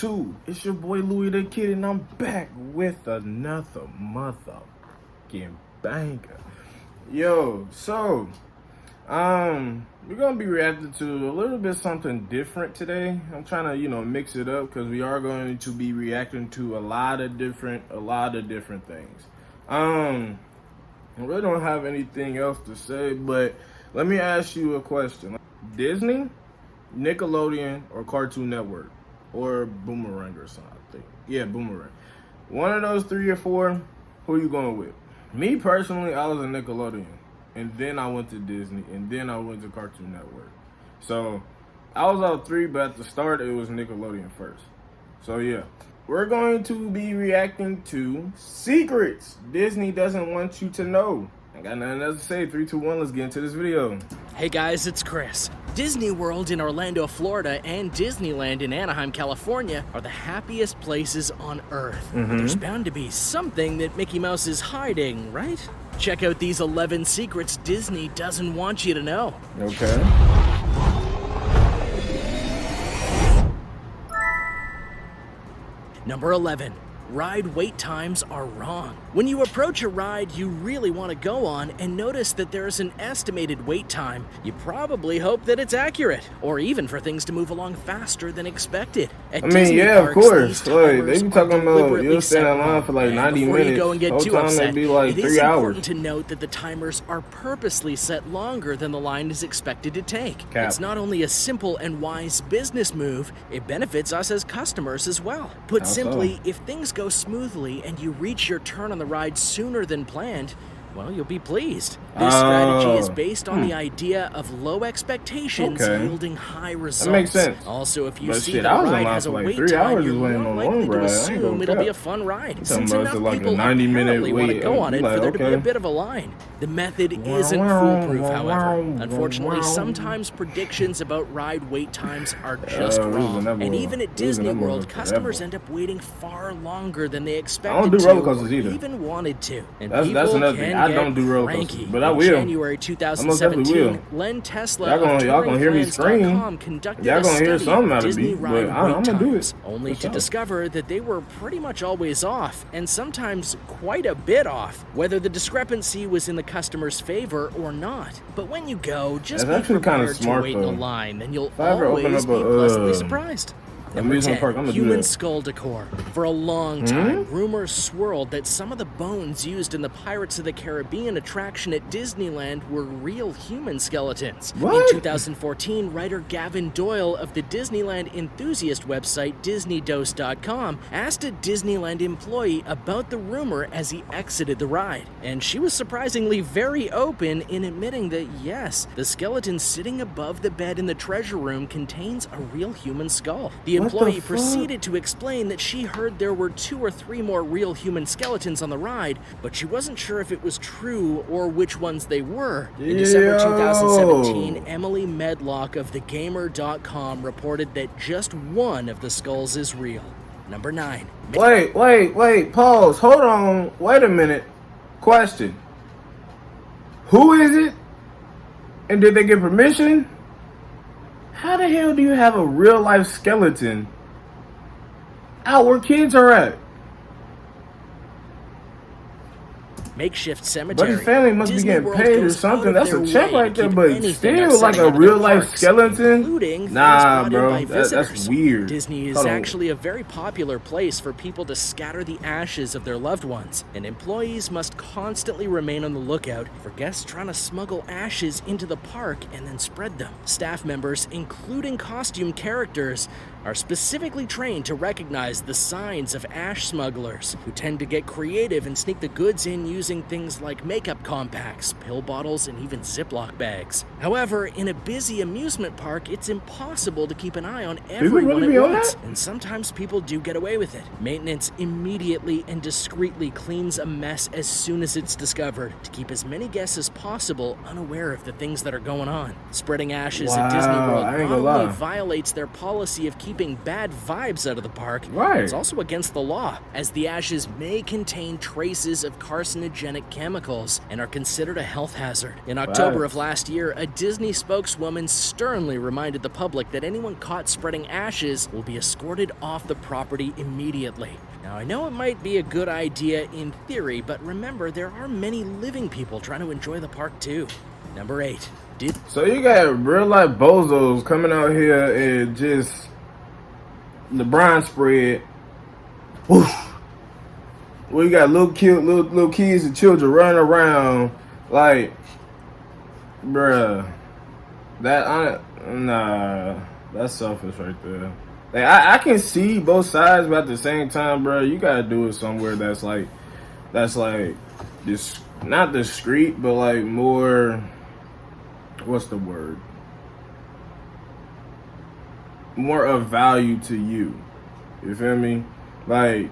2. It's your boy Louis the Kid, and I'm back with another motherfucking banger. Yo, so, we're gonna be reacting to a little bit something different today. I'm trying to, mix it up because we are going to be reacting to a lot of different things. I really don't have anything else to say, but let me ask you a question. Disney, Nickelodeon, or Cartoon Network? Or Boomerang or something, I think. Yeah, Boomerang. One of those 3 or 4, who you going with? Me, personally, I was a Nickelodeon. And then I went to Disney. And then I went to Cartoon Network. So, I was all 3, but at the start, it was Nickelodeon first. So, yeah. We're going to be reacting to secrets Disney doesn't want you to know. I got nothing else to say. 3, 2, 1, let's get into this video. Hey guys, it's Chris. Disney World in Orlando, Florida, and Disneyland in Anaheim, California are the happiest places on Earth. There's bound to be something that Mickey Mouse is hiding, right? Check out these 11 secrets Disney doesn't want you to know. Okay. Number 11. Ride wait times are wrong. When you approach a ride you really want to go on and notice that there's an estimated wait time, you probably hope that it's accurate, or even for things to move along faster than expected. At Disney of parks, course. these Like, they timers be are talking about deliberately you'll stand in line for like and 90 before minutes. you go and get Whole too time upset, they be like it 3 is hours. important to note that the timers are purposely set longer than the line is expected to take. Cap. It's not only a simple and wise business move, it benefits us as customers as well. Put How so? simply, if things go smoothly and you reach your turn on the ride sooner than planned, well, you'll be pleased. This strategy is based on the idea of low expectations yielding high results. That makes sense. Also, if you But see shit, the I was in ride line has a for like wait 3 time, hours you're just waiting more on likely one to ride. I ain't assume gonna it'll be cap. a fun ride, talking since about enough it's like a people 90-minute apparently want to wait, go on you it like, for there to be okay. a bit of a line. The method isn't foolproof, however. Unfortunately, sometimes predictions about ride wait times are just wrong. And even at Disney World, customers end up waiting far longer than they expected do to roller coasters or either. even wanted to. And That's people another can thing. I get don't do roller cranky. coasters, but I In will. January I most definitely 2017, will. Len Tesla Y'all gonna hear me scream. touringplans.com conducted Y'all a gonna hear study something of out of Disney me, ride but I'm wait gonna do times, it. only For to sure. discover that they were pretty much always off, and sometimes quite a bit off, whether the discrepancy was in the customer's favor or not. But when you go, just That's be actually kinda prepared to smart, wait in a though. line, and you'll If I ever open always up be a, pleasantly surprised. Number amusement 10, park, I'm gonna do human that. skull decor. For a long time, rumors swirled that some of the bones used in the Pirates of the Caribbean attraction at Disneyland were real human skeletons. What? In 2014, writer Gavin Doyle of the Disneyland enthusiast website DisneyDose.com asked a Disneyland employee about the rumor as he exited the ride, and she was surprisingly very open in admitting that yes, the skeleton sitting above the bed in the treasure room contains a real human skull. The What the employee fuck? proceeded to explain that she heard there were 2 or 3 more real human skeletons on the ride, but she wasn't sure if it was true or which ones they were. In December 2017, Emily Medlock of thegamer.com reported that just one of the skulls is real. Number 9. Wait, pause, hold on, wait a minute. Question. Who is it? And did they get permission? How the hell do you have a real life skeleton out where kids are at? Makeshift cemetery. But his family must Disney be getting World paid or goes something. out of That's a their check way right to there, keep but anything still, upsetting like a out of real their life parks, skeleton? including things Nah, brought in bro, by that's visitors. weird. Disney is Hold on. actually a very popular place for people to scatter the ashes of their loved ones, and employees must constantly remain on the lookout for guests trying to smuggle ashes into the park and then spread them. Staff members, including costume characters, are specifically trained to recognize the signs of ash smugglers, who tend to get creative and sneak the goods in using things like makeup compacts, pill bottles, and even Ziploc bags. However, in a busy amusement park, it's impossible to keep an eye on everyone really at be on once, that? and sometimes people do get away with it. Maintenance immediately and discreetly cleans a mess as soon as it's discovered, to keep as many guests as possible unaware of the things that are going on. Spreading ashes at Disney World I ain't not gonna only lie. violates their policy of keeping bad vibes out of the park, Right. it's also against the law, as the ashes may contain traces of carcinogen carcinogenic chemicals and are considered a health hazard. In October of last year, a Disney spokeswoman sternly reminded the public that anyone caught spreading ashes will be escorted off the property immediately. Now, I know it might be a good idea in theory, but remember, there are many living people trying to enjoy the park too. Number 8. So you got real life bozos coming out here and just LeBron spread. Whoosh. We got little kids and children running around like, bruh. That's selfish right there. Like, I can see both sides, but at the same time, bro, you gotta do it somewhere that's like this, not discreet, but like more. What's the word? More of value to you. You feel me? Like,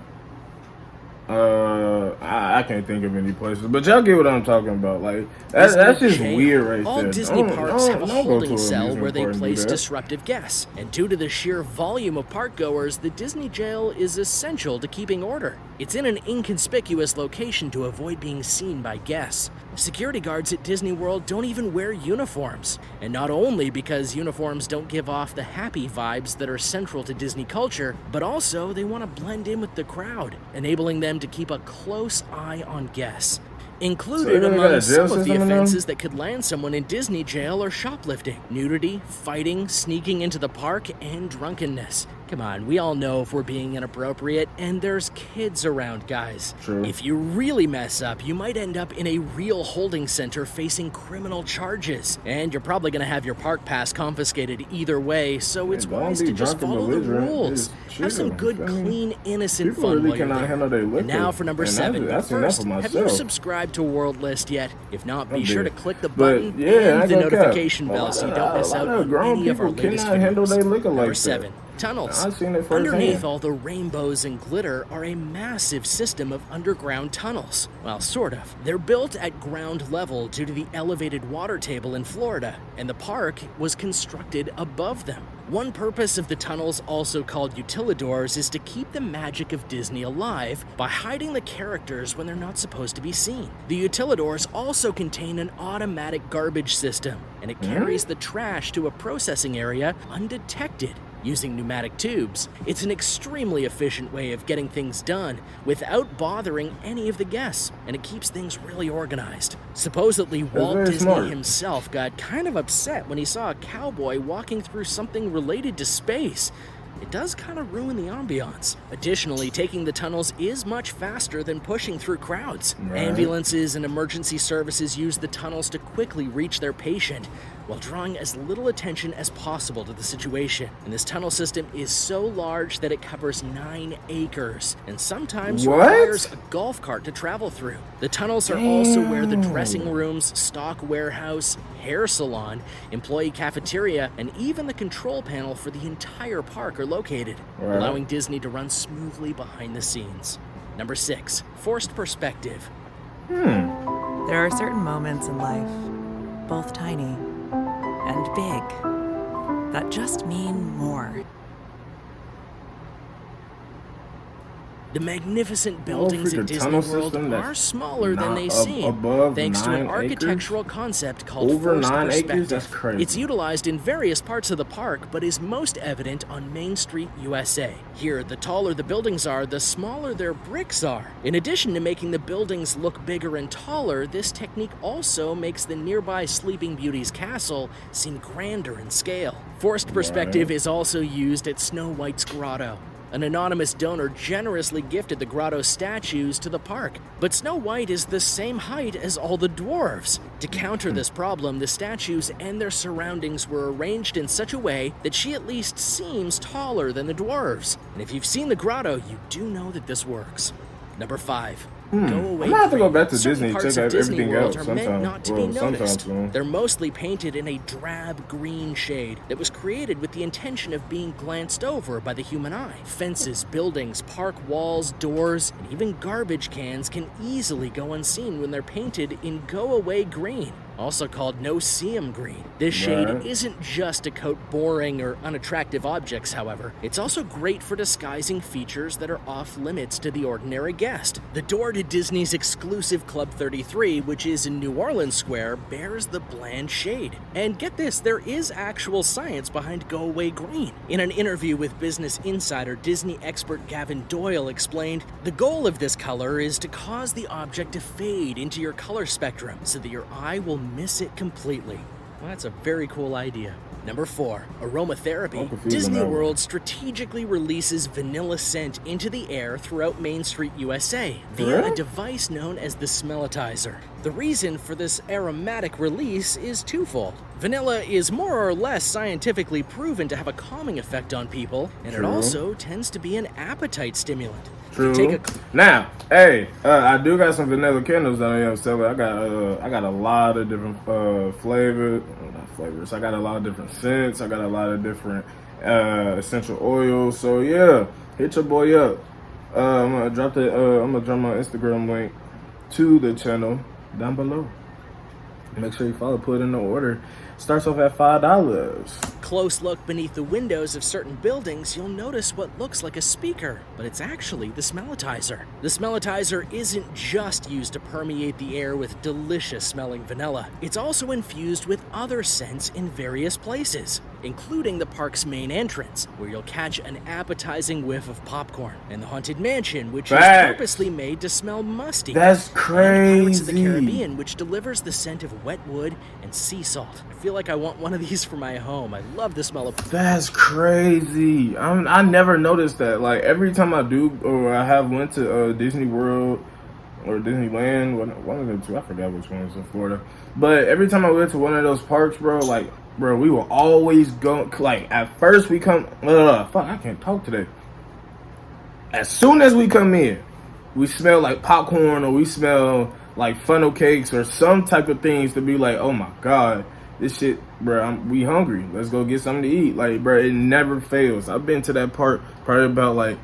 I can't think of any places, but y'all get what I'm talking about. Like, that's just weird right All there. All Disney parks have a holding cell where they place place disruptive guests, and due to the sheer volume of park goers, the Disney jail is essential to keeping order. It's in an inconspicuous location to avoid being seen by guests. Security guards at Disney World don't even wear uniforms, and not only because uniforms don't give off the happy vibes that are central to Disney culture, but also they want to blend in with the crowd, enabling them to keep a close eye on guests. Included among some of the offenses that could land someone in Disney jail are shoplifting, nudity, fighting, sneaking into the park, and drunkenness. Come on, we all know if we're being inappropriate, and there's kids around, guys. True. If you really mess up, you might end up in a real holding center facing criminal charges. And you're probably going to have your park pass confiscated either way, so it's wise to just follow the rules. Have some good, clean, innocent fun while you're there. And now for number 7. But first, have you subscribed to World List yet? If not, be sure to click the button and the notification bell so you don't miss out on any of our latest videos. Number 7. Tunnels. Underneath all the rainbows and glitter are a massive system of underground tunnels. Well, sort of. They're built at ground level due to the elevated water table in Florida, and the park was constructed above them. One purpose of the tunnels, also called utilidors, is to keep the magic of Disney alive by hiding the characters when they're not supposed to be seen. The utilidors also contain an automatic garbage system, and it carries the trash to a processing area undetected. Using pneumatic tubes, it's an extremely efficient way of getting things done without bothering any of the guests, and it keeps things really organized. Supposedly, Walt Disney himself got kind of upset when he saw a cowboy walking through something related to space. It does kind of ruin the ambiance. Additionally, taking the tunnels is much faster than pushing through crowds. Ambulances and emergency services use the tunnels to quickly reach their patient, while drawing as little attention as possible to the situation. And this tunnel system is so large that it covers 9 acres, and sometimes requires a golf cart to travel through. The tunnels are also where the dressing rooms, stock warehouse, hair salon, employee cafeteria, and even the control panel for the entire park are located, allowing Disney to run smoothly behind the scenes. Number 6. Forced perspective. There are certain moments in life, both tiny and big, that just mean more. The magnificent buildings at Disney World are smaller than they seem, thanks to an architectural concept called forced perspective. It's utilized in various parts of the park, but is most evident on Main Street, USA. Here, the taller the buildings are, the smaller their bricks are. In addition to making the buildings look bigger and taller, this technique also makes the nearby Sleeping Beauty's castle seem grander in scale. Forced perspective is also used at Snow White's grotto. An anonymous donor generously gifted the grotto statues to the park, but Snow White is the same height as all the dwarves. To counter this problem, the statues and their surroundings were arranged in such a way that she at least seems taller than the dwarves. And if you've seen the grotto, you do know that this works. Number 5. Go away. I'm gonna have to go back to Certain Disney, parts check of out Disney everything World else are meant sometime. not to be noticed. Sometime. They're mostly painted in a drab green shade that was created with the intention of being glanced over by the human eye. Fences, buildings, park walls, doors, and even garbage cans can easily go unseen when they're painted in go away green. also called no-seum green. This shade Right. isn't just to coat boring or unattractive objects, however. It's also great for disguising features that are off limits to the ordinary guest. The door to Disney's exclusive Club 33, which is in New Orleans Square, bears the bland shade. And get this, there is actual science behind Go Away Green. In an interview with Business Insider, Disney expert Gavin Doyle explained, "The goal of this color is to cause the object to fade into your color spectrum so that your eye will miss it completely." Well, that's a very cool idea. Number 4, aromatherapy. Disney World strategically releases vanilla scent into the air throughout Main Street, USA, via a device known as the Smellitizer. The reason for this aromatic release is twofold. Vanilla is more or less scientifically proven to have a calming effect on people, and it also tends to be an appetite stimulant. True. Now, hey, I do got some vanilla candles that I am selling. I got a lot of different flavors. I got a lot of different scents. I got a lot of different essential oils. So yeah, hit your boy up. I'm gonna drop my Instagram link to the channel down below. Make sure you follow. Put in the order. Starts off at $5. Close look beneath the windows of certain buildings, you'll notice what looks like a speaker, but it's actually the Smellitizer. The Smellitizer isn't just used to permeate the air with delicious smelling vanilla. It's also infused with other scents in various places, including the park's main entrance, where you'll catch an appetizing whiff of popcorn, and the Haunted Mansion, which is purposely made to smell musty. That's crazy. And Pirates of the Caribbean, which delivers the scent of wet wood and sea salt. I feel like I want one of these for my home. I love the smell of... That's crazy. I never noticed that. Like, every time I do, or I have went to Disney World or Disneyland, one of them two, I forgot which one was in Florida. But every time I went to one of those parks, bro, we will always go, like, at first we come, fuck, I can't talk today. As soon as we come in, we smell like popcorn, or we smell like funnel cakes or some type of things to be like, oh my God, this shit, bro, we hungry. Let's go get something to eat. Like, bro, it never fails. I've been to that park probably about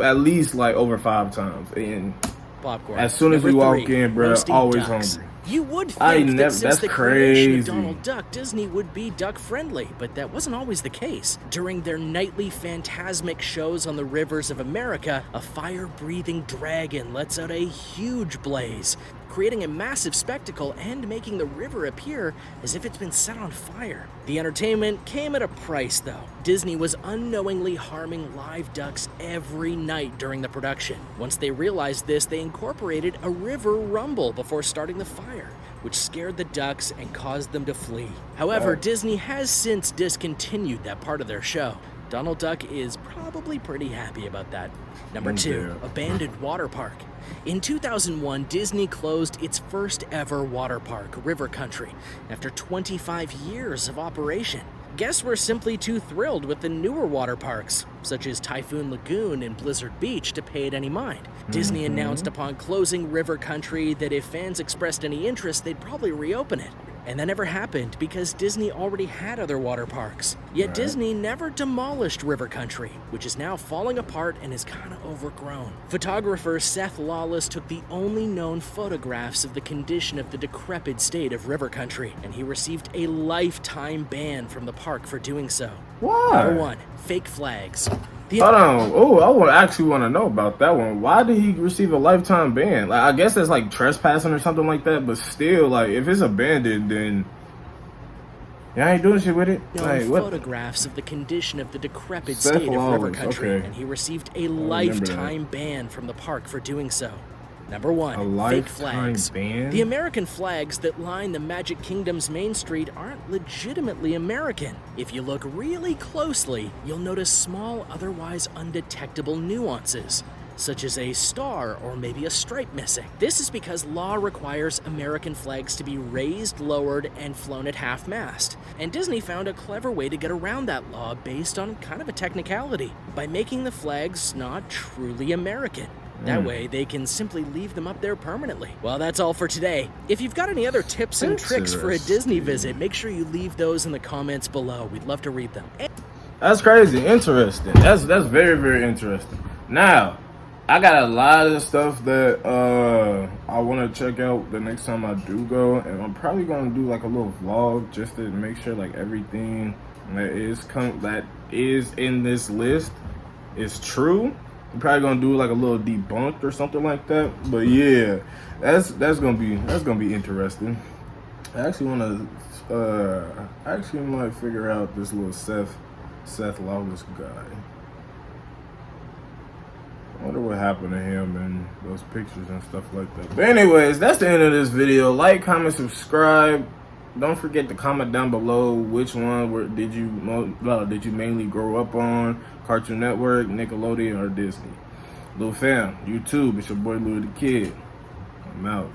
at least like over 5 times. And popcorn. As soon as we walk in, bro, always hungry. You would think that since the crazy. creation of Donald Duck, Disney would be duck-friendly, but that wasn't always the case. During their nightly phantasmic shows on the rivers of America, a fire-breathing dragon lets out a huge blaze, creating a massive spectacle and making the river appear as if it's been set on fire. The entertainment came at a price, though. Disney was unknowingly harming live ducks every night during the production. Once they realized this, they incorporated a river rumble before starting the fire, which scared the ducks and caused them to flee. However, Disney has since discontinued that part of their show. Donald Duck is probably pretty happy about that. Number 2, abandoned water park. In 2001, Disney closed its first ever water park, River Country, after 25 years of operation. Guests were simply too thrilled with the newer water parks, such as Typhoon Lagoon and Blizzard Beach, to pay it any mind. Disney announced upon closing River Country that if fans expressed any interest, they'd probably reopen it. And that never happened because Disney already had other water parks. Yet Disney never demolished River Country, which is now falling apart and is kind of overgrown. Photographer Seth Lawless took the only known photographs of the condition of the decrepit state of River Country, and he received a lifetime ban from the park for doing so. Why? Number 1, fake flags. Hold on. Oh, I actually want to know about that one. Why did he receive a lifetime ban? Like, I guess that's like trespassing or something like that. But still, like, if it's abandoned, then I ain't doing shit with it. Like, what? Photographs of the condition of the decrepit state of River Country, and he received a lifetime ban from the park for doing so. Number 1, fake flags. Ban? The American flags that line the Magic Kingdom's Main Street aren't legitimately American. If you look really closely, you'll notice small, otherwise undetectable nuances, such as a star or maybe a stripe missing. This is because law requires American flags to be raised, lowered, and flown at half-mast. And Disney found a clever way to get around that law based on kind of a technicality, by making the flags not truly American. That way, they can simply leave them up there permanently. Well, that's all for today. If you've got any other tips and tricks for a Disney visit, make sure you leave those in the comments below. We'd love to read them. That's crazy. Interesting. That's very, very interesting. Now, I got a lot of stuff that I want to check out the next time I do go, and I'm probably gonna do like a little vlog just to make sure like everything that is in this list is true. I'm probably gonna do like a little debunked or something like that. But yeah, that's gonna be interesting. I actually want to might figure out this little Seth Lawless guy. I wonder what happened to him and those pictures and stuff like that. But anyways, that's the end of this video. Like, comment, subscribe. Don't forget to comment down below which one did you mainly grow up on? Cartoon Network, Nickelodeon, or Disney? Lil fam, YouTube, it's your boy Louis the Kid. I'm out.